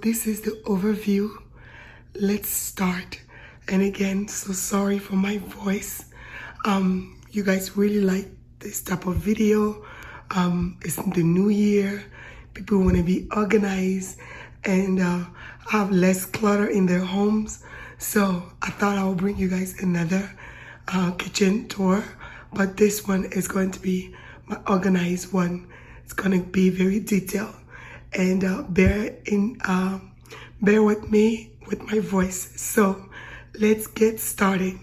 this is the overview. Let's start. And again, so sorry for my voice. You guys really like this type of video. It's the new year. People want to be organized and have less clutter in their homes. So I thought I would bring you guys another kitchen tour, but this one is going to be my organized one. It's going to be very detailed, and bear with me with my voice. So let's get started.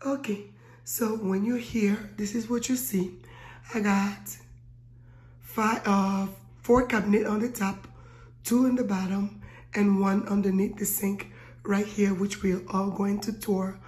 Okay, so when you're here, this is what you see. I got 4 cabinets on the top, 2 on the bottom, and 1 underneath the sink right here, which we are all going to tour.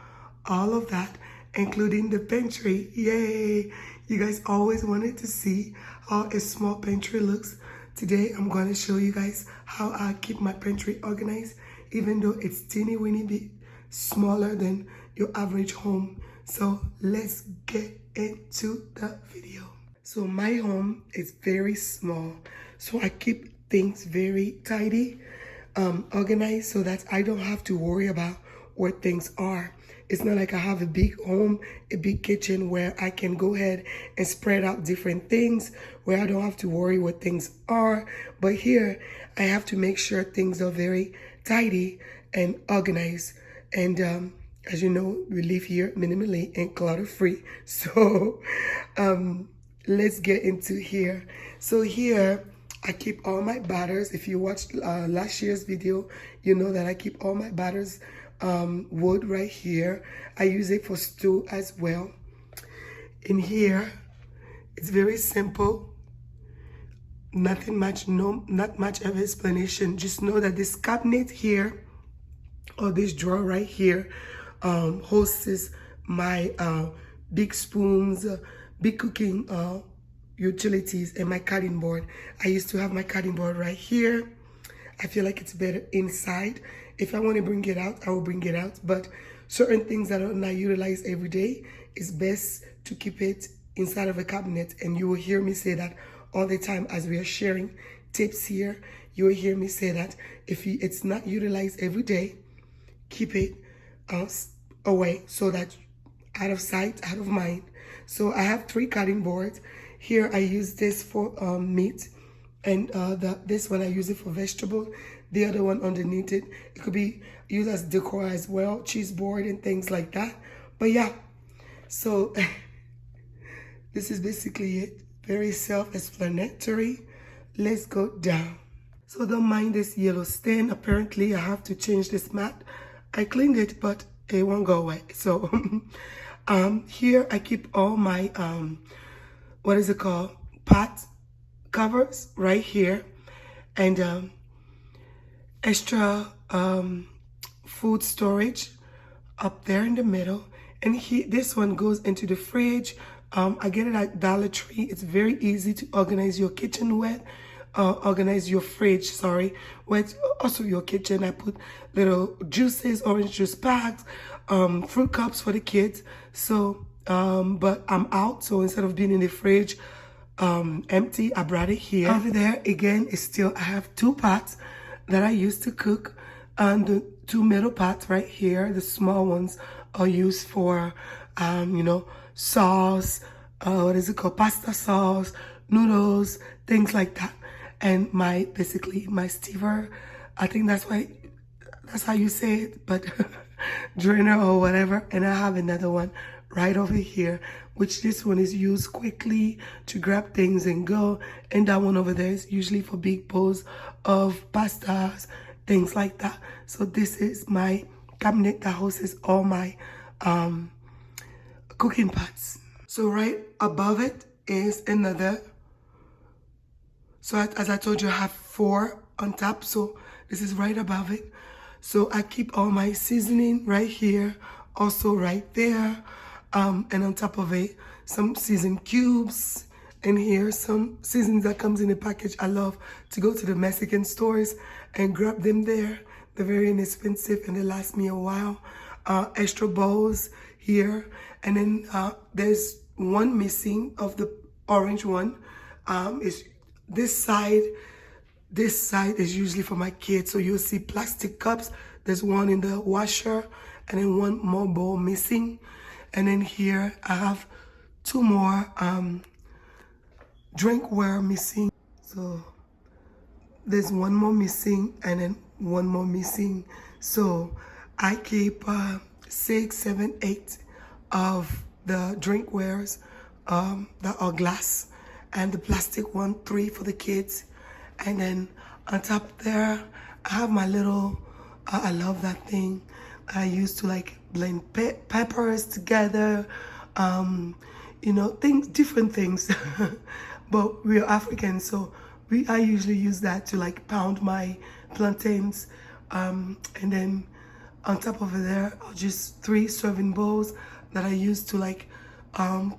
All of that, including the pantry. Yay! You guys always wanted to see how a small pantry looks. Today, I'm going to show you guys how I keep my pantry organized, even though it's teeny weeny bit smaller than your average home. So let's get into the video. So my home is very small, so I keep things very tidy, organized, so that I don't have to worry about where things are. It's not like I have a big home, a big kitchen where I can go ahead and spread out different things, where I don't have to worry what things are. But here, I have to make sure things are very tidy and organized. And as you know, we live here minimally and clutter-free. So let's get into here. So here, I keep all my batters. If you watched last year's video, you know that I keep all my batters wood right here. I use it for stew as well. In here, it's very simple. Nothing much, not much of explanation. Just know that this cabinet here, or this drawer right here, hosts my big spoons, big cooking utilities, and my cutting board. I used to have my cutting board right here. I feel like it's better inside. If I want to bring it out, I will bring it out. But certain things that are not utilized every day, it's best to keep it inside of a cabinet. And you will hear me say that all the time as we are sharing tips here. You will hear me say that if it's not utilized every day, keep it away, so that out of sight, out of mind. So I have 3 cutting boards. Here I use this for meat, and this one I use it for vegetable. The other one underneath it, it could be used as decor as well, cheese board and things like that. But yeah, so this is basically it. Very self-explanatory. Let's go down. So don't mind this yellow stain. Apparently I have to change this mat. I cleaned it, but it won't go away. So here I keep all my what is it called, pot covers right here, and extra food storage up there in the middle. And this one goes into the fridge. I get it at Dollar Tree. It's very easy to organize your kitchen with. Organize your fridge, with also your kitchen. I put little juices, orange juice packs, fruit cups for the kids. So but I'm out, so instead of being in the fridge empty, I brought it here. Over there again is still, I have 2 pots that I use to cook, and the 2 middle pots right here, the small ones, are used for sauce, what is it called, pasta sauce, noodles, things like that. And basically my stever, I think that's how you say it, but drainer or whatever. And I have another one right over here, which this one is used quickly to grab things and go. And that one over there is usually for big bowls of pastas, things like that. So this is my cabinet that hosts all my cooking pots. So right above it is another. So as I told you, I have 4 on top. So this is right above it. So I keep all my seasoning right here, also right there. And on top of it, some season cubes. And here, some seasonings that comes in a package. I love to go to the Mexican stores and grab them there. They're very inexpensive and they last me a while. Extra bowls here. And then there's one missing of the orange one. Is this side This side is usually for my kids. So you'll see plastic cups. There's one in the washer and then one more bowl missing. And then here I have two more drinkware missing. So there's one more missing and then one more missing. So I keep 6, 7, 8 of the drinkwares that are glass, and the plastic one, 3 for the kids. And then on top there, I have my little, I love that thing. I used to like blend peppers together, you know, things, different things. But we're African, so I usually use that to like pound my plantains. And then on top of it there are just 3 serving bowls that I use to like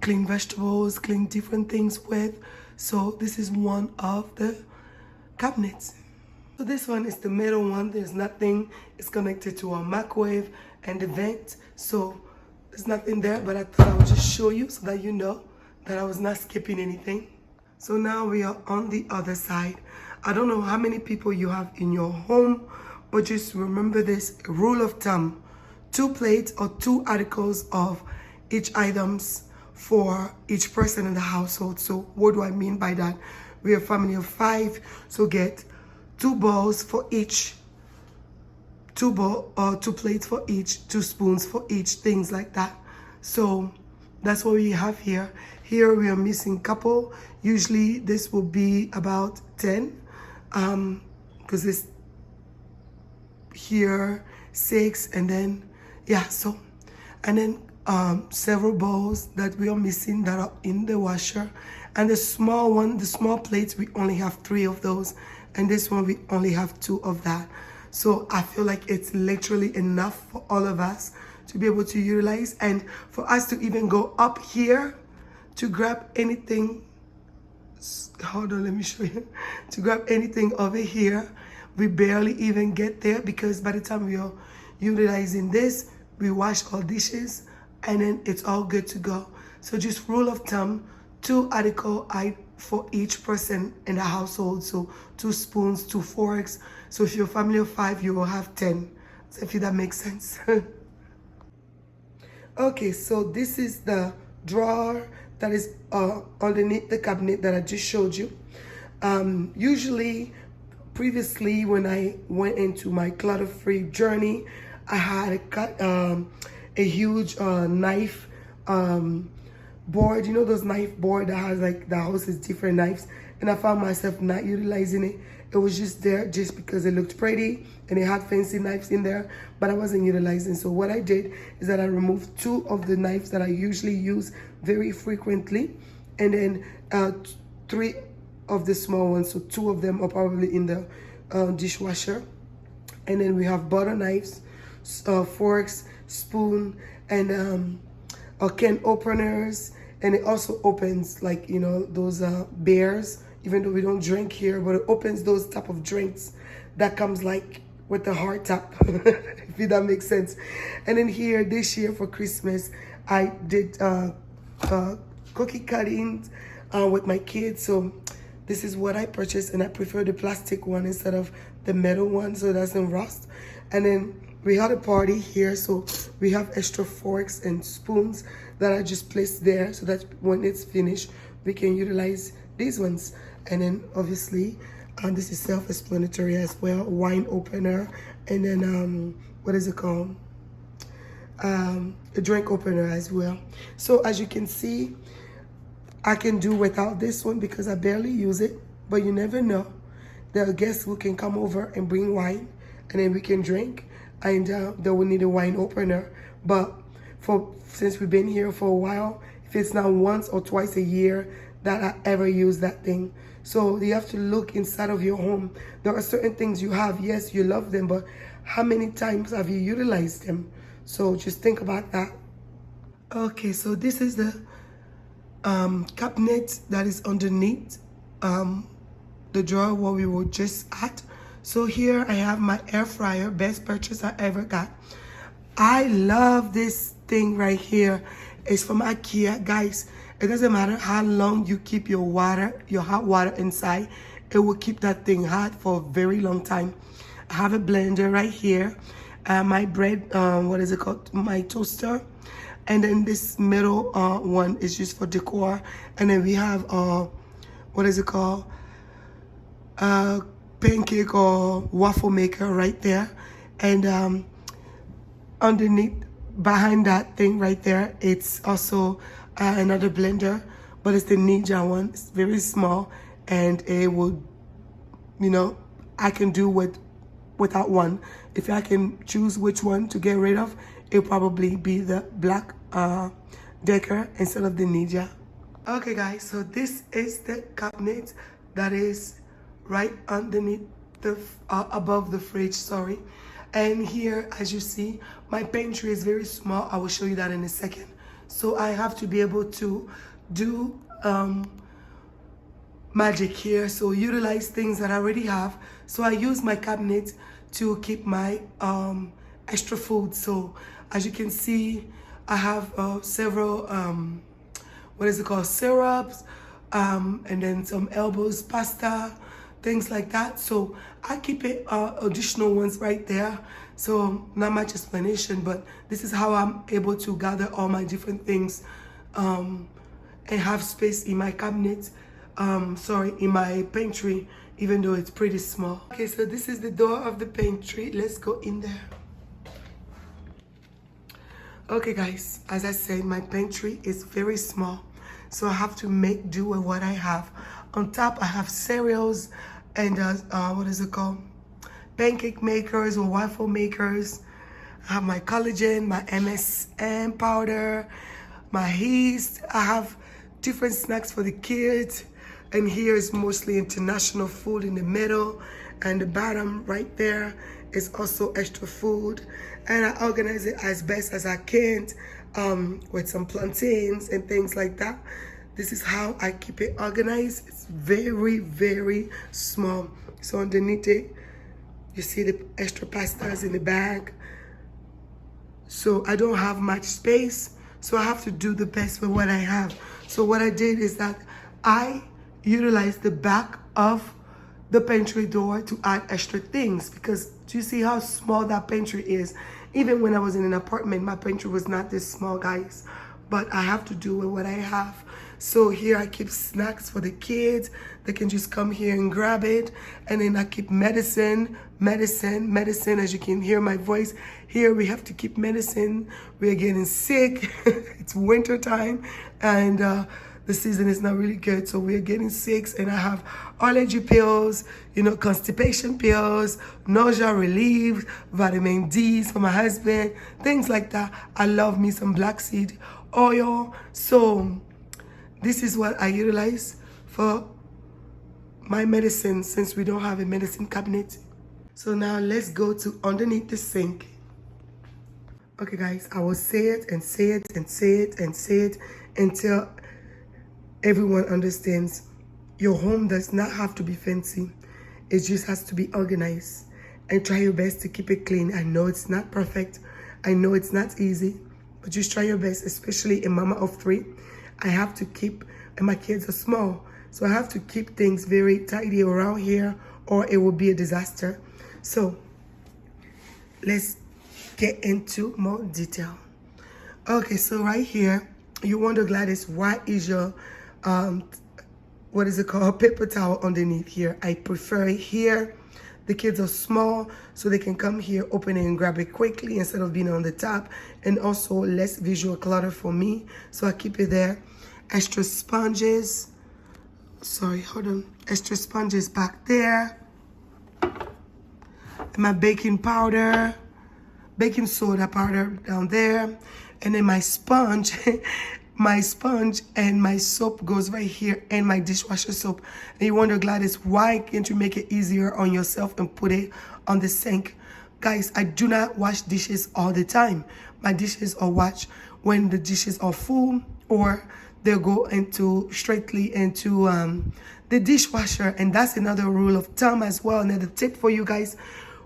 clean vegetables, clean different things with. So this is one of the cabinets. So this one is the middle one. There's nothing. It's connected to a microwave and the vent. So there's nothing there, but I thought I would just show you so that you know that I was not skipping anything. So now we are on the other side. I don't know how many people you have in your home, but just remember this rule of thumb: 2 plates or 2 articles of each items for each person in the household. So what do I mean by that? We're a family of 5, so get 2 bowls for each, 2 plates for each, 2 spoons for each, things like that. So that's what we have here. Here we are missing couple. Usually this will be about 10, because this here 6, and then yeah. So and then several bowls that we are missing that are in the washer, and the small one, the small plates, we only have 3 of those, and this one we only have 2 of that. So I feel like it's literally enough for all of us to be able to utilize, and for us to even go up here to grab anything. Hold on, let me show you. To grab anything over here, we barely even get there, because by the time we are utilizing this, we wash all dishes and then it's all good to go. So just rule of thumb, 2 articles for each person in the household. So 2 spoons, 2 forks. So if you're a family of 5, you will have 10. So if that makes sense. Okay, so this is the drawer that is underneath the cabinet that I just showed you. Usually, previously, when I went into my clutter-free journey, I had a huge knife board. You know those knife board that has like the house is different knives, and I found myself not utilizing it. It was just there just because it looked pretty and it had fancy knives in there, but I wasn't utilizing. So what I did is that I removed 2 of the knives that I usually use very frequently, and then 3 of the small ones. So 2 of them are probably in the dishwasher. And then we have butter knives, forks, spoon, and can openers. And it also opens, like, you know, those beers, even though we don't drink here, but it opens those type of drinks that comes like with the hard top, if that makes sense. And then here, this year for Christmas, I did cookie cuttings with my kids. So this is what I purchased, and I prefer the plastic one instead of the metal one, so it doesn't rust. And then we had a party here, so we have extra forks and spoons that I just placed there so that when it's finished, we can utilize these ones. And then obviously, this is self-explanatory as well, wine opener, and then what is it called? A drink opener as well. So as you can see, I can do without this one because I barely use it, but you never know. There are guests who can come over and bring wine, and then we can drink, and they will need a wine opener. But since we've been here for a while, if it's not once or twice a year that I ever use that thing. So you have to look inside of your home. There are certain things you have, yes, you love them, but how many times have you utilized them? So just think about that. Okay, so this is the cabinet that is underneath the drawer where we were just at. So here I have my air fryer, best purchase I ever got. I love this thing right here. It's from IKEA, guys. It doesn't matter how long you keep your hot water inside, it will keep that thing hot for a very long time. I have a blender right here. My bread, what is it called? My toaster. And then this middle one is just for decor. And then we have, what is it called? Pancake or waffle maker right there. And underneath, behind that thing right there, it's also another blender, but it's the Ninja one. It's very small, and it will, you know, I can do without one. If I can choose which one to get rid of, it'll probably be the black Decker instead of the Ninja. Okay guys, so this is the cabinet that is right underneath the, above the fridge, sorry. And here, as you see, my pantry is very small. I will show you that in a second. So I have to be able to do magic here. So utilize things that I already have. So I use my cabinet to keep my extra food. So as you can see, I have several, what is it called, syrups, and then some elbows, pasta, things like that. So I keep it additional ones right there. So not much explanation, but this is how I'm able to gather all my different things and have space in my cabinet, in my pantry, even though it's pretty small. Okay, so this is the door of the pantry. Let's go in there. Okay guys, as I said, my pantry is very small, so I have to make do with what I have. On top, I have cereals and what is it called? Pancake makers or waffle makers. I have my collagen, my MSM powder, my yeast. I have different snacks for the kids. And here is mostly international food in the middle. And the bottom right there is also extra food. And I organize it as best as I can with some plantains and things like that. This is how I keep it organized. It's very, very small. So underneath it, you see the extra pastas in the bag. So I don't have much space. So I have to do the best with what I have. So what I did is that I utilized the back of the pantry door to add extra things, because do you see how small that pantry is? Even when I was in an apartment, my pantry was not this small, guys. But I have to do with what I have. So here I keep snacks for the kids. They can just come here and grab it. And then I keep medicine. As you can hear my voice. Here we have to keep medicine. We're getting sick. It's winter time. And the season is not really good. So we're getting sick. And I have allergy pills, you know, constipation pills, nausea relief, vitamin D for my husband, things like that. I love me some black seed oil. So this is what I utilize for my medicine, since we don't have a medicine cabinet. So now let's go to underneath the sink. Okay guys, I will say it and say it and say it and say it until everyone understands. Your home does not have to be fancy. It just has to be organized. And try your best to keep it clean. I know it's not perfect. I know it's not easy. But just try your best, especially a mama of 3. I have to keep, and my kids are small, so I have to keep things very tidy around here, or it will be a disaster. So let's get into more detail. Okay, so right here, you wonder, Gladys, why is your what is it called, paper towel underneath here? I prefer it here. The kids are small, so they can come here, open it and grab it quickly instead of being on the top. And also less visual clutter for me, so I keep it there. Extra sponges, sorry, hold on. Extra sponges back there. And my baking powder, baking soda powder down there. And then my sponge, my sponge and my soap goes right here, and my dishwasher soap. And you wonder, Gladys, why can't you make it easier on yourself and put it on the sink? Guys, I do not wash dishes all the time. My dishes are washed when the dishes are full, or they'll go straightly into the dishwasher. And that's another rule of thumb as well. Another tip for you guys: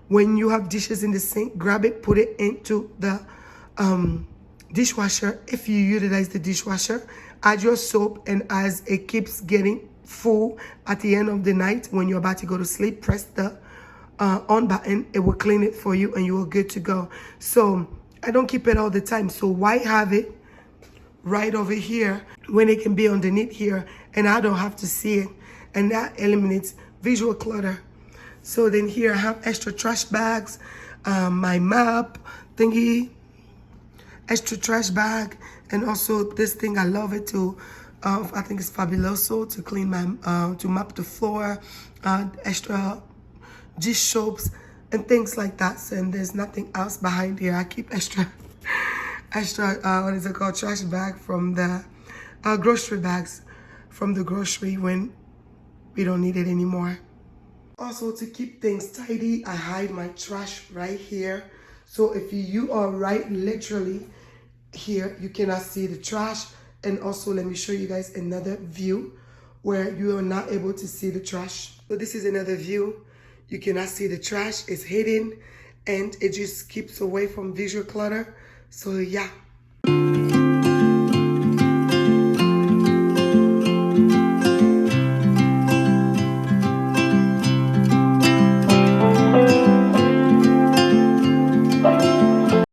when you have dishes in the sink, grab it, put it into the dishwasher. If you utilize the dishwasher, add your soap, and as it keeps getting full at the end of the night when you're about to go to sleep. Press the on button, it will clean it for you and you are good to go. So I don't keep it all the time, so why have it right over here when it can be underneath here and I don't have to see it? And that eliminates visual clutter. So then here I have extra trash bags, my map thingy, extra trash bag, and also this thing, I love it too. I think it's fabuloso to clean my, to mop the floor, extra dish soaps and things like that. So, and there's nothing else behind here. I keep extra, what is it called, trash bag from the grocery bags from the grocery when we don't need it anymore. Also, to keep things tidy, I hide my trash right here. So if you are right literally here, you cannot see the trash. And also, let me show you guys another view where you are not able to see the trash. So this is another view. You cannot see the trash, it's hidden, and it just keeps away from visual clutter. So yeah.